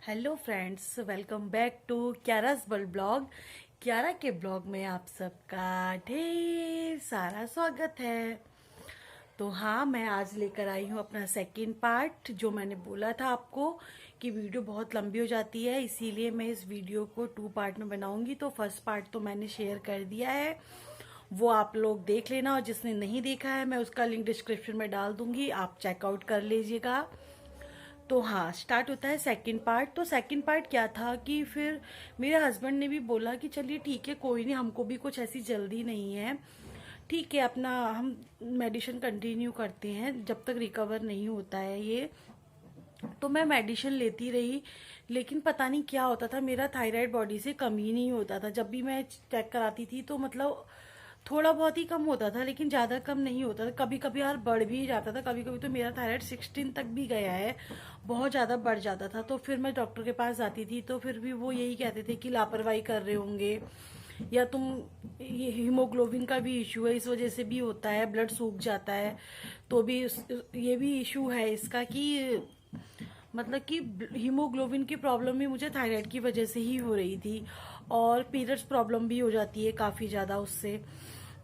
Hello friends, welcome back to Kiara's world blog. Kiara के blog में आप सबका ढेर सारा स्वागत है। तो हाँ, मैं आज लेकर आई हूँ अपना सेकंड पार्ट। जो मैंने बोला था आपको कि वीडियो बहुत लंबी हो जाती है, इसीलिए मैं इस वीडियो को 2 पार्ट में बनाऊंगी। तो फर्स्ट पार्ट तो मैंने शेयर कर दिया है, वो आप लोग देख लेना, और जिसने नहीं देखा है मैं उसका लिंक डिस्क्रिप्शन में डाल दूंगी, आप चेकआउट कर लीजिएगा। तो हाँ, स्टार्ट होता है सेकंड पार्ट। तो सेकंड पार्ट क्या था कि फिर मेरे हस्बैंड ने भी बोला कि चलिए ठीक है, कोई नहीं, हमको भी कुछ ऐसी जल्दी नहीं है, ठीक है, अपना हम मेडिसिन कंटिन्यू करते हैं जब तक रिकवर नहीं होता है ये। तो मैं मेडिसिन लेती रही, लेकिन पता नहीं क्या होता था, मेरा थायराइड बॉडी से कम ही नहीं होता था। जब भी मैं चेक कराती थी तो मतलब थोड़ा बहुत ही कम होता था, लेकिन ज्यादा कम नहीं होता था। कभी कभी यार बढ़ भी जाता था, कभी कभी तो मेरा थायराइड 16 तक भी गया है, बहुत ज्यादा बढ़ जाता था। तो फिर मैं डॉक्टर के पास जाती थी, तो फिर भी वो यही कहते थे कि लापरवाही कर रहे होंगे, या तुम, ये हीमोग्लोबिन का भी इशू है, इस वजह से भी होता है, ब्लड सूख जाता है। तो भी ये भी इशू है इसका कि मतलब कि हीमोग्लोबिन की प्रॉब्लम भी मुझे थायराइड की वजह से ही हो रही थी, और पीरियड्स प्रॉब्लम भी हो जाती है काफ़ी ज़्यादा, उससे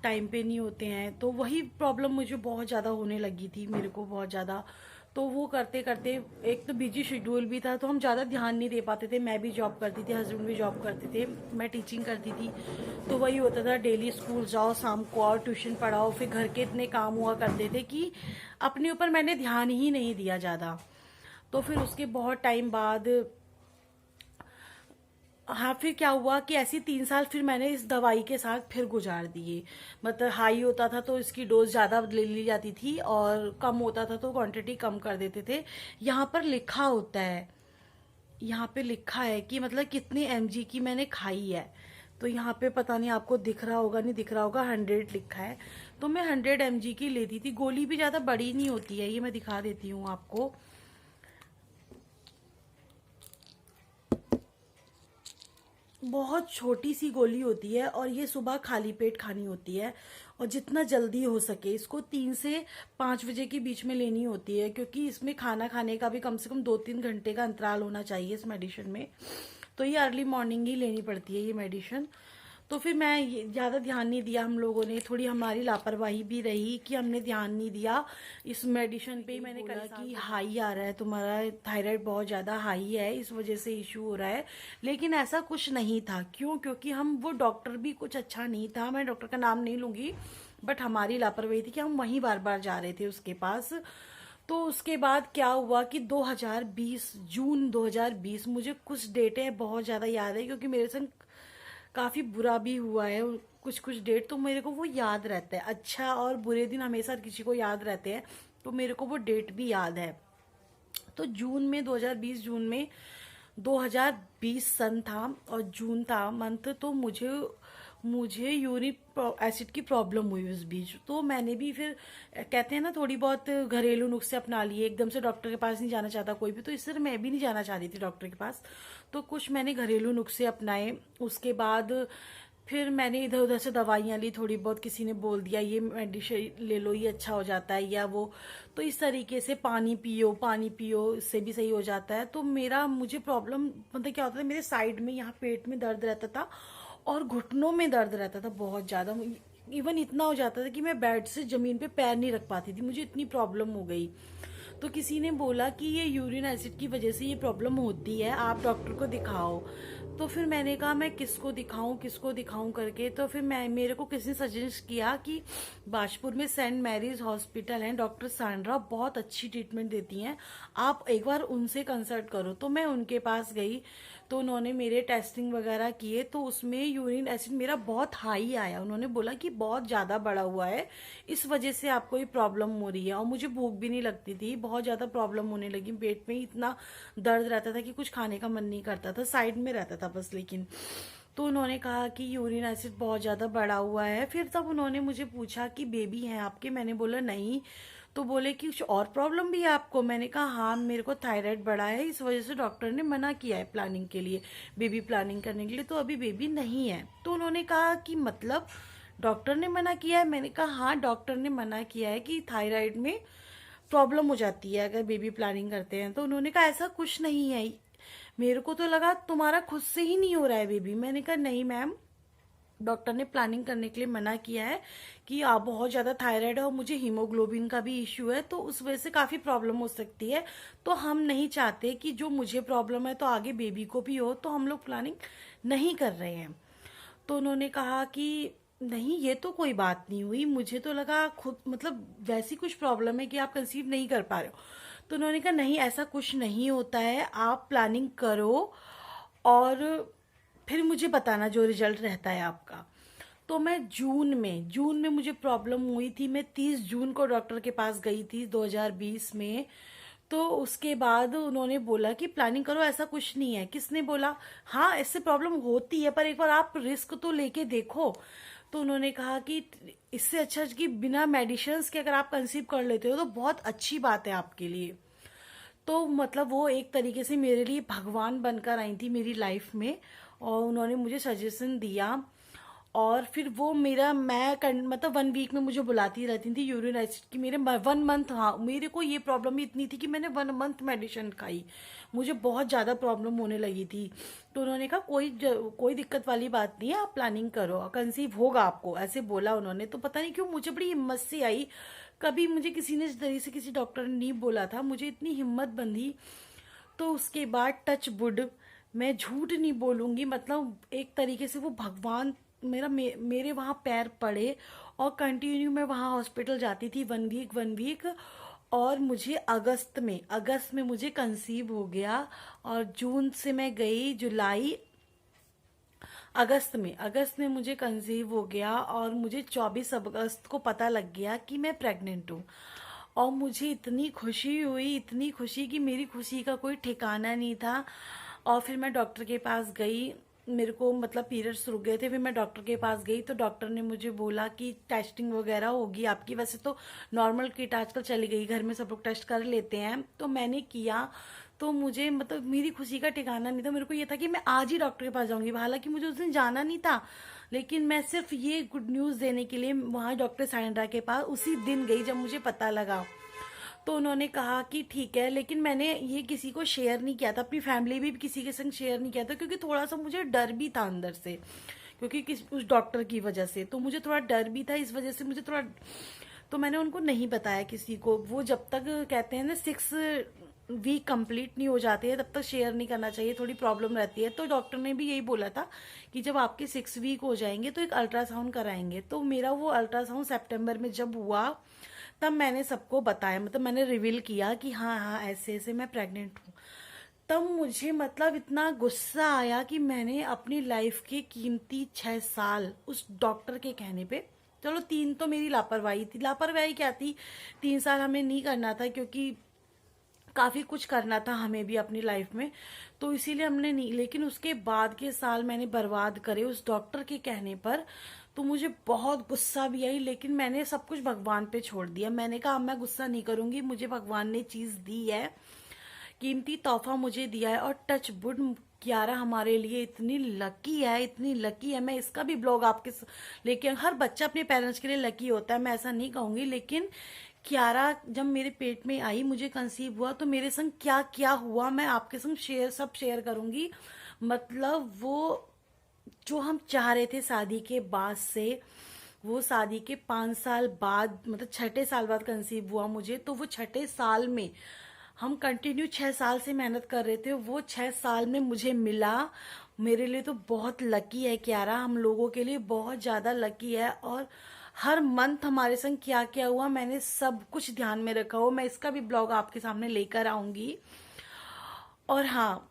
टाइम पे नहीं होते हैं, तो वही प्रॉब्लम मुझे बहुत ज़्यादा होने लगी थी, मेरे को बहुत ज़्यादा। तो वो करते करते, एक तो बिजी शेड्यूल भी था, तो हम ज़्यादा ध्यान नहीं दे पाते थे। मैं भी जॉब करती थी, हस्बैंड भी जॉब करते थे, मैं टीचिंग करती थी। तो वही होता था, डेली स्कूल जाओ, शाम को आओ, ट्यूशन पढ़ाओ, फिर घर के इतने काम हुआ करते थे कि अपने ऊपर मैंने ध्यान ही नहीं दिया ज़्यादा। तो फिर उसके बहुत टाइम बाद, हाँ, फिर क्या हुआ कि ऐसी 3 साल फिर मैंने इस दवाई के साथ फिर गुजार दिए। मतलब हाई होता था तो इसकी डोज ज्यादा ले ली जाती थी, और कम होता था तो क्वांटिटी कम कर देते थे। यहाँ पर लिखा होता है, यहाँ पे लिखा है कि मतलब कितने mg की मैंने खाई है। तो यहाँ पे पता नहीं आपको दिख रहा होगा, नहीं दिख रहा होगा, 100 लिखा है। तो मैं 100 mg की लेती थी। गोली भी ज्यादा बड़ी नहीं होती है, ये मैं दिखा देती हूँ आपको। बहुत छोटी सी गोली होती है, और ये सुबह खाली पेट खानी होती है, और जितना जल्दी हो सके इसको 3 से 5 बजे के बीच में लेनी होती है, क्योंकि इसमें खाना खाने का भी कम से कम 2-3 घंटे का अंतराल होना चाहिए इस मेडिसिन में। तो ये अर्ली मॉर्निंग ही लेनी पड़ती है ये मेडिसिन। तो फिर मैं ज्यादा ध्यान नहीं दिया, हम लोगों ने थोड़ी, हमारी लापरवाही भी रही कि हमने ध्यान नहीं दिया इस मेडिसिन पे ही। मैंने कहा कि हाई आ रहा है तुम्हारा, थायराइड बहुत ज्यादा हाई है, इस वजह से इशू हो रहा है। लेकिन ऐसा कुछ नहीं था। क्यों? क्योंकि हम, वो डॉक्टर भी कुछ अच्छा नहीं था, मैं डॉक्टर का नाम नहीं लूंगी, बट हमारी लापरवाही थी कि हम वहीं बार बार जा रहे थे उसके पास। तो उसके बाद क्या हुआ कि 2020, जून 2020, मुझे कुछ डेटें बहुत ज्यादा याद है, क्योंकि मेरे संग काफी बुरा भी हुआ है। कुछ कुछ डेट तो मेरे को वो याद रहता है, अच्छा और बुरे दिन हमेशा किसी को याद रहते हैं, तो मेरे को वो डेट भी याद है। तो जून में, 2020 जून में, 2020 सन था और जून था मंथ, तो मुझे मुझे यूरिक एसिड की प्रॉब्लम हुई उस बीच। तो मैंने भी फिर, कहते हैं ना, थोड़ी बहुत घरेलू नुस्खे अपना लिए, एकदम से डॉक्टर के पास नहीं जाना चाहता कोई भी, तो इससे मैं भी नहीं जाना चाहती थी डॉक्टर के पास। तो कुछ मैंने घरेलू नुस्खे अपनाए। उसके बाद फिर मैंने इधर उधर से दवाइयां ली थोड़ी बहुत, किसी ने बोल दिया ये मेडिसिन ले लो, ये अच्छा हो जाता है, या वो। तो इस तरीके से पानी पियो, पानी पियो, इससे भी सही हो जाता है। तो मुझे प्रॉब्लम मतलब क्या होता था, मेरे साइड में यहाँ पेट में दर्द रहता था, और घुटनों में दर्द रहता था बहुत ज्यादा। इवन इतना हो जाता था कि मैं बेड से जमीन पे पैर नहीं रख पाती थी, मुझे इतनी प्रॉब्लम हो गई। तो किसी ने बोला कि ये यूरिन एसिड की वजह से ये प्रॉब्लम होती है, आप डॉक्टर को दिखाओ। तो फिर मैंने कहा मैं किसको दिखाऊं, किसको दिखाऊं करके। तो फिर मेरे को किसी ने सजेस्ट किया कि बाजपुर में सेंट मैरीज हॉस्पिटल है, डॉक्टर सांड्रा बहुत अच्छी ट्रीटमेंट देती हैं, आप एक बार उनसे कंसल्ट करो। तो मैं उनके पास गई, तो उन्होंने मेरे टेस्टिंग वगैरह किए, तो उसमें यूरिन एसिड मेरा बहुत हाई आया। उन्होंने बोला कि बहुत ज्यादा बढ़ा हुआ है, इस वजह से आपको ये प्रॉब्लम हो रही है। और मुझे भूख भी नहीं लगती थी, बहुत ज्यादा प्रॉब्लम होने लगी, पेट में इतना दर्द रहता था कि कुछ खाने का मन नहीं करता था, साइड में रहता था बस। लेकिन तो उन्होंने कहा कि यूरिन एसिड बहुत ज्यादा बढ़ा हुआ है। फिर तब उन्होंने मुझे पूछा कि बेबी है आपके? मैंने बोला नहीं। तो बोले कि कुछ और प्रॉब्लम भी है आपको? मैंने कहा हाँ, मेरे को थायराइड बढ़ा है, इस वजह से डॉक्टर ने मना किया है प्लानिंग के लिए, बेबी प्लानिंग करने के लिए, तो अभी बेबी नहीं है। तो उन्होंने कहा कि मतलब डॉक्टर ने मना किया है? मैंने कहा हाँ, डॉक्टर ने मना किया है कि थायराइड में प्रॉब्लम हो जाती है अगर बेबी प्लानिंग करते हैं। तो उन्होंने कहा ऐसा कुछ नहीं है, मेरे को तो लगा तुम्हारा खुद से ही नहीं हो रहा है बेबी। मैंने कहा नहीं मैम, डॉक्टर ने प्लानिंग करने के लिए मना किया है कि आप बहुत ज़्यादा थायराइड है और मुझे हीमोग्लोबिन का भी इश्यू है, तो उस वजह से काफ़ी प्रॉब्लम हो सकती है। तो हम नहीं चाहते कि जो मुझे प्रॉब्लम है तो आगे बेबी को भी हो, तो हम लोग प्लानिंग नहीं कर रहे हैं। तो उन्होंने कहा कि नहीं ये तो कोई बात नहीं हुई, मुझे तो लगा खुद मतलब वैसी कुछ प्रॉब्लम है कि आप कंसीव नहीं कर पा रहे हो। तो उन्होंने कहा नहीं ऐसा कुछ नहीं होता है, आप प्लानिंग करो और फिर मुझे बताना जो रिजल्ट रहता है आपका। तो मैं जून में मुझे प्रॉब्लम हुई थी। मैं 30 जून को डॉक्टर के पास गई थी 2020 में। तो उसके बाद उन्होंने बोला कि प्लानिंग करो, ऐसा कुछ नहीं है। किसने बोला? हाँ इससे प्रॉब्लम होती है पर एक बार आप रिस्क तो लेके देखो। तो उन्होंने कहा कि इससे अच्छा कि बिना मेडिसिन्स के अगर आप कंसीव कर लेते हो तो बहुत अच्छी बात है आपके लिए। तो मतलब वो एक तरीके से मेरे लिए भगवान बनकर आई थी मेरी लाइफ में, और उन्होंने मुझे सजेशन दिया। और फिर वो मेरा मतलब 1 वीक में मुझे बुलाती रहती थी यूरिन एसिड की। मेरे 1 मंथ, हाँ मेरे को ये प्रॉब्लम इतनी थी कि मैंने 1 मंथ मेडिसिन खाई, मुझे बहुत ज़्यादा प्रॉब्लम होने लगी थी। तो उन्होंने कहा कोई दिक्कत वाली बात नहीं है, आप प्लानिंग करो, कंसीव होगा आपको, ऐसे बोला उन्होंने। तो पता नहीं क्यों मुझे बड़ी हिम्मत से आई, कभी मुझे किसी ने इस तरह से किसी डॉक्टर ने नहीं बोला था, मुझे इतनी हिम्मत बंधी। तो उसके बाद टच वुड, मैं झूठ नहीं बोलूंगी, मतलब एक तरीके से वो भगवान मेरे वहाँ पैर पड़े। और कंटिन्यू मैं वहाँ हॉस्पिटल जाती थी 1 वीक। और मुझे अगस्त में मुझे कंसीव हो गया। और जून से मैं गई जुलाई, अगस्त में मुझे कंसीव हो गया। और मुझे 24 अगस्त को पता लग गया कि मैं प्रेग्नेंट हूँ। और मुझे इतनी खुशी हुई, इतनी खुशी कि मेरी खुशी का कोई ठिकाना नहीं था। और फिर मैं डॉक्टर के पास गई, मेरे को मतलब पीरियड्स रुक गए थे। फिर मैं डॉक्टर के पास गई तो डॉक्टर ने मुझे बोला कि टेस्टिंग वगैरह होगी आपकी। वैसे तो नॉर्मल किट आजकल चली गई, घर में सब लोग टेस्ट कर लेते हैं। तो मैंने किया, तो मुझे मतलब मेरी खुशी का ठिकाना नहीं था। मेरे को ये था कि मैं आज ही डॉक्टर के पास जाऊंगी, हालांकि मुझे उस दिन जाना नहीं था, लेकिन मैं सिर्फ ये गुड न्यूज़ देने के लिए वहाँ डॉक्टर साइंड्रा के पास उसी दिन गई जब मुझे पता लगा। तो उन्होंने कहा कि ठीक है, लेकिन मैंने ये किसी को शेयर नहीं किया था, अपनी फैमिली भी किसी के संग शेयर नहीं किया था, क्योंकि थोड़ा सा मुझे डर भी था अंदर से, क्योंकि उस डॉक्टर की वजह से तो मुझे थोड़ा डर भी था। इस वजह से मुझे थोड़ा, तो मैंने उनको नहीं बताया किसी को। वो जब तक कहते हैं ना 6 वीक कंप्लीट नहीं हो जाते हैं तब तक शेयर नहीं करना चाहिए, थोड़ी प्रॉब्लम रहती है। तो डॉक्टर ने भी यही बोला था कि जब आपके 6 वीक हो जाएंगे तो एक अल्ट्रासाउंड कराएंगे। तो मेरा वो अल्ट्रासाउंड सितंबर में जब हुआ, तब मैंने सबको बताया, मतलब मैंने रिवील किया कि हाँ हाँ ऐसे ऐसे मैं प्रेग्नेंट हूँ। तब मुझे मतलब इतना गुस्सा आया कि मैंने अपनी लाइफ के कीमती 6 साल उस डॉक्टर के कहने पे, चलो 3 तो मेरी लापरवाही थी। लापरवाही क्या थी, 3 साल हमें नहीं करना था, क्योंकि काफ़ी कुछ करना था हमें भी अपनी लाइफ में, तो इसीलिए हमने नहीं। लेकिन उसके बाद के साल मैंने बर्बाद करे उस डॉक्टर के कहने पर। तो मुझे बहुत गुस्सा भी आई, लेकिन मैंने सब कुछ भगवान पे छोड़ दिया। मैंने कहा अब मैं गुस्सा नहीं करूंगी, मुझे भगवान ने चीज़ दी है, कीमती तोहफा मुझे दिया है। और टच वुड कियारा हमारे लिए इतनी लकी है, इतनी लकी है। मैं इसका भी ब्लॉग आपके लेके, हर बच्चा अपने पेरेंट्स के लिए लकी होता है, मैं ऐसा नहीं कहूंगी, लेकिन कियारा जब मेरे पेट में आई, मुझे कंसीव हुआ, तो मेरे संग क्या क्या हुआ मैं आपके संग सब शेयर करूंगी। मतलब वो जो हम चाह रहे थे शादी के बाद से, वो शादी के 5 साल बाद, मतलब 6ठे साल बाद कंसीव हुआ मुझे। तो वो 6ठे साल में हम कंटिन्यू 6 साल से मेहनत कर रहे थे, वो 6 साल में मुझे मिला। मेरे लिए तो बहुत लकी है कियारा, हम लोगों के लिए बहुत ज्यादा लकी है। और हर मंथ हमारे संग क्या क्या हुआ मैंने सब कुछ ध्यान में रखा हो, मैं इसका भी ब्लॉग आपके सामने लेकर आऊंगी। और हाँ,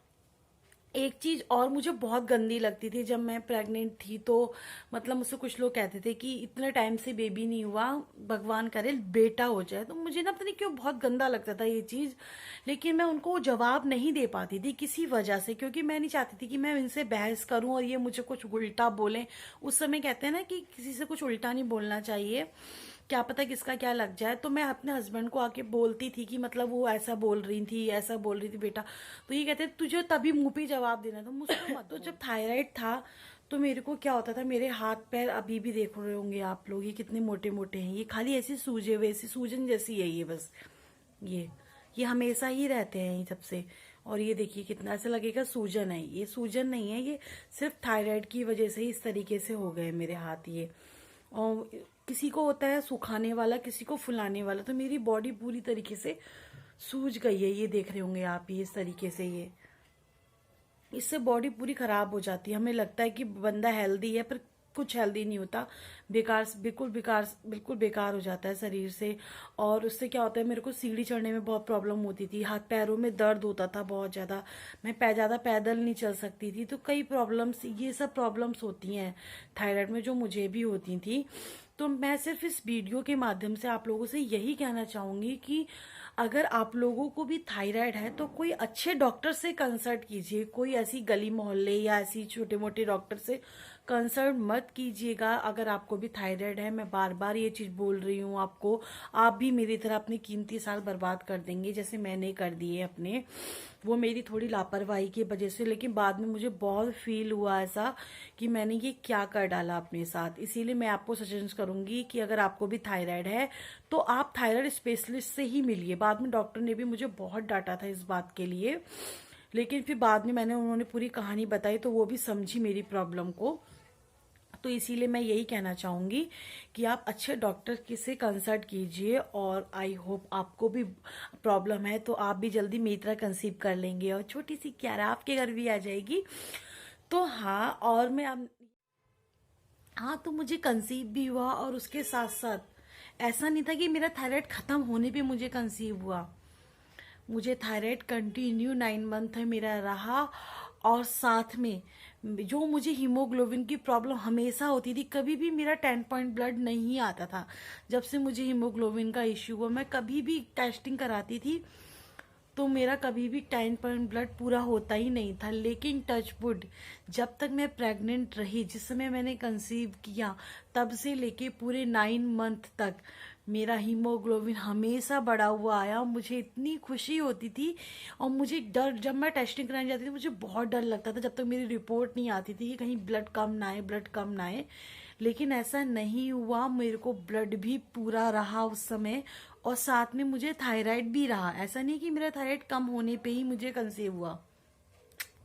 एक चीज और मुझे बहुत गंदी लगती थी जब मैं प्रेग्नेंट थी, तो मतलब मुझसे कुछ लोग कहते थे कि इतने टाइम से बेबी नहीं हुआ, भगवान करे बेटा हो जाए। तो मुझे ना पता नहीं क्यों बहुत गंदा लगता था ये चीज, लेकिन मैं उनको जवाब नहीं दे पाती थी किसी वजह से, क्योंकि मैं नहीं चाहती थी कि मैं इनसे बहस करूं और ये मुझे कुछ उल्टा बोलें। उस समय कहते हैं ना कि किसी से कुछ उल्टा नहीं बोलना चाहिए, क्या पता किसका क्या लग जाए। तो मैं अपने हस्बैंड को आके बोलती थी कि मतलब वो ऐसा बोल रही थी, ऐसा बोल रही थी बेटा। तो ये कहते तुझे तभी मुंह पे जवाब देना था, मुझको मत। तो जब थायराइड था तो मेरे को क्या होता था, मेरे हाथ पैर अभी भी देख रहे होंगे आप लोग, ये कितने मोटे मोटे हैं, ये खाली ऐसे सूजे हुए, ऐसी सूजन जैसी है ये, बस ये हमेशा ही रहते हैं ये सबसे। और ये देखिए कितना ऐसा लगेगा सूजन है, ये सूजन नहीं है, ये सिर्फ थायराइड की वजह से ही इस तरीके से हो गए मेरे हाथ ये। और किसी को होता है सुखाने वाला, किसी को फुलाने वाला, तो मेरी बॉडी पूरी तरीके से सूज गई है। ये देख रहे होंगे आप, ये इस तरीके से, ये इससे बॉडी पूरी खराब हो जाती है। हमें लगता है कि बंदा हेल्दी है, पर कुछ हेल्दी नहीं होता, बिल्कुल बेकार हो जाता है शरीर से। और उससे क्या होता है, मेरे को सीढ़ी चढ़ने में बहुत प्रॉब्लम होती थी, हाथ पैरों में दर्द होता था बहुत ज़्यादा, मैं ज़्यादा पैदल नहीं चल सकती थी। तो कई प्रॉब्लम्स, ये सब प्रॉब्लम्स होती हैं थायराइड में, जो मुझे भी होती थी। तो मैं सिर्फ इस वीडियो के माध्यम से आप लोगों से यही कहना चाहूँगी कि अगर आप लोगों को भी थायराइड है तो कोई अच्छे डॉक्टर से कंसल्ट कीजिए। कोई ऐसी गली मोहल्ले या ऐसी छोटे मोटे डॉक्टर से कंसल्ट मत कीजिएगा अगर आपको भी थायराइड है। मैं बार बार ये चीज़ बोल रही हूँ आपको, आप भी मेरी तरह अपने कीमती साल बर्बाद कर देंगे जैसे मैंने कर दिए अपने। वो मेरी थोड़ी लापरवाही की वजह से, लेकिन बाद में मुझे बहुत फील हुआ ऐसा कि मैंने ये क्या कर डाला अपने साथ। इसीलिए मैं आपको सजेस्ट करूंगी कि अगर आपको भी थायराइड है तो आप थायराइड स्पेशलिस्ट से ही मिलिए। बाद में डॉक्टर ने भी मुझे बहुत डांटा था इस बात के लिए, लेकिन फिर बाद में उन्होंने पूरी कहानी बताई तो वो भी समझी मेरी प्रॉब्लम को। तो इसीलिए मैं यही कहना चाहूंगी कि आप अच्छे डॉक्टर से कंसल्ट कीजिए। और आई होप आपको भी प्रॉब्लम है तो आप भी जल्दी मेरी तरह कंसीव कर लेंगे और छोटी सी क्यारा आपके घर भी आ जाएगी। तो हाँ, और मैं अब, हाँ, तो मुझे कंसीव भी हुआ और उसके साथ साथ ऐसा नहीं था कि मेरा थायराइड खत्म होने पे मुझे कंसीव हुआ। मुझे थायराइड कंटिन्यू 9 मंथ है मेरा रहा। और साथ में जो मुझे हीमोग्लोबिन की प्रॉब्लम हमेशा होती थी, कभी भी मेरा 10 पॉइंट ब्लड नहीं आता था। जब से मुझे हीमोग्लोबिन का इश्यू हुआ, मैं कभी भी टेस्टिंग कराती थी तो मेरा कभी भी 10 पॉइंट ब्लड पूरा होता ही नहीं था। लेकिन टच वुड, जब तक मैं प्रेग्नेंट रही, जिस समय मैंने कंसीव किया, तब से लेके पूरे 9 मंथ तक मेरा हीमोग्लोबिन हमेशा बढ़ा हुआ आया। मुझे इतनी खुशी होती थी। और मुझे डर, जब मैं टेस्टिंग कराने जाती थी मुझे बहुत डर लगता था जब तक मेरी रिपोर्ट नहीं आती थी कि कहीं ब्लड कम ना आए, ब्लड कम ना आए। लेकिन ऐसा नहीं हुआ, मेरे को ब्लड भी पूरा रहा उस समय। और साथ में मुझे थायराइड भी रहा। ऐसा नहीं कि मेरा थायराइड कम होने पे ही मुझे कंसीव हुआ,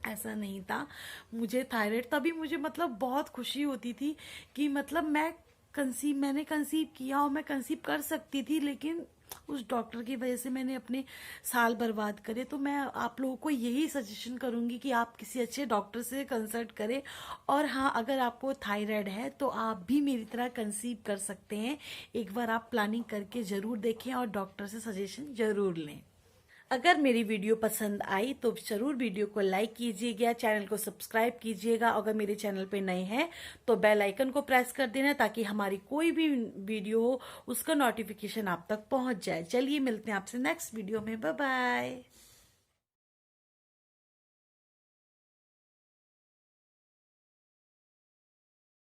ऐसा नहीं था। मुझे थायराइड, तभी मुझे बहुत खुशी होती थी कि मैंने कंसीव किया और मैं कंसीव कर सकती थी। लेकिन उस डॉक्टर की वजह से मैंने अपने साल बर्बाद करे। तो मैं आप लोगों को यही सजेशन करूंगी कि आप किसी अच्छे डॉक्टर से कंसल्ट करें। और हाँ, अगर आपको थायराइड है तो आप भी मेरी तरह कंसीव कर सकते हैं। एक बार आप प्लानिंग करके जरूर देखें और डॉक्टर से सजेशन जरूर लें। अगर मेरी वीडियो पसंद आई तो जरूर वीडियो को लाइक कीजिएगा, चैनल को सब्सक्राइब कीजिएगा। अगर मेरे चैनल पे नए हैं तो बेल आइकन को प्रेस कर देना ताकि हमारी कोई भी वीडियो हो उसका नोटिफिकेशन आप तक पहुंच जाए। चलिए मिलते हैं आपसे नेक्स्ट वीडियो में। Bye bye.